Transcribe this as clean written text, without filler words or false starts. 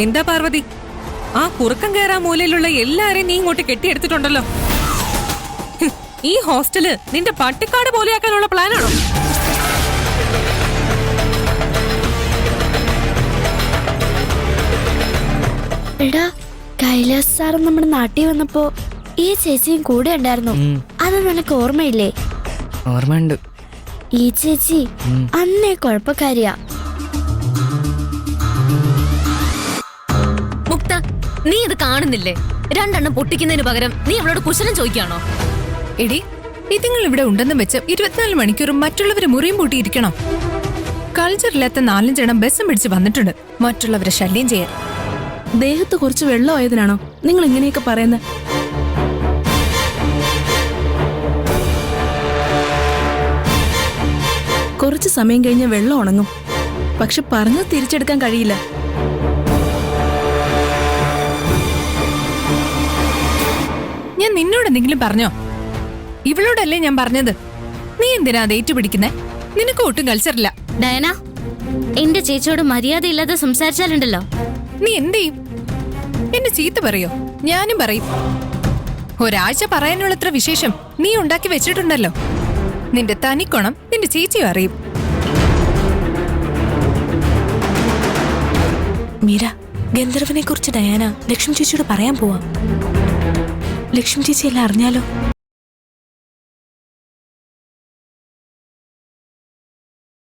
എന്താ പാർവതി, ആ കുറുക്കം കയറാ മൂലയിലുള്ള എല്ലാരെയും നീ ഇങ്ങോട്ട് കെട്ടിയെടുത്തിട്ടുണ്ടല്ലോ. ഈ ഹോസ്റ്റല് നിന്റെ പട്ടിക്കാട് പോലെയാക്കാനുള്ള പ്ലാനാണോ? എടാ, കൈലാസ് സാർ നമ്മുടെ നാട്ടിൽ വന്നപ്പോ ഈ ചേച്ചിയും കൂടെ ഉണ്ടായിരുന്നു. അത് നിനക്ക് ഓർമ്മയില്ലേ? ഓർമ്മയുണ്ട്. ഈ ചേച്ചി അന്നേ കുഴപ്പക്കാരിയാ. മുക്ത, നീ ഇത് കാണുന്നില്ലേ? രണ്ടെണ്ണം പൊട്ടിക്കുന്നതിന് പകരം നീ അവളോട് കുശലം ചോദിക്കാണോ? എടി, ഇതുങ്ങൾ ഇവിടെ ഉണ്ടെന്ന് വെച്ച് 24 മണിക്കൂറും മറ്റുള്ളവരെ മുറിയും പൂട്ടിയിരിക്കണം. കൾച്ചറില്ലാത്ത 4-5 ബസ്സും പിടിച്ച് വന്നിട്ടുണ്ട് മറ്റുള്ളവരെ ശല്യം ചെയ്യാൻ. ദേഹത്ത് കുറച്ച് വെള്ളമായതിനാണോ നിങ്ങൾ ഇങ്ങനെയൊക്കെ പറയുന്നത്? കുറച്ച് സമയം കഴിഞ്ഞ വെള്ളം ഉണങ്ങും, പക്ഷെ പറഞ്ഞത് തിരിച്ചെടുക്കാൻ കഴിയില്ല. ഞാൻ നിന്നോട് എന്തെങ്കിലും പറഞ്ഞോ? ഇവളോടല്ലേ ഞാൻ പറഞ്ഞത്. നീ എന്തിനാ അത് ഏറ്റുപിടിക്കുന്നേ? നിനക്ക് ഒട്ടും കൾച്ചറില്ല. ഡയന, എന്റെ ചേച്ചിയോട് മര്യാദയില്ലാതെ സംസാരിച്ചാലുണ്ടല്ലോ. നീ എന്ത് ചെയ്യും? എന്നെ ചീത്ത പറയോ? ഞാനും പറയും. ഒരാഴ്ച പറയാനുള്ളത്ര വിശേഷം നീ ഉണ്ടാക്കി വെച്ചിട്ടുണ്ടല്ലോ. നിന്റെ തനിക്കോണം നിന്റെ ചേച്ചിയും അറിയും. മീര, ഗന്ധർവനെ കുറിച്ച് ഡയാന ലക്ഷ്മി ചേച്ചിയോട് പറയാൻ പോവാ. ലക്ഷ്മി ചേച്ചി എല്ലാം അറിഞ്ഞാലോ?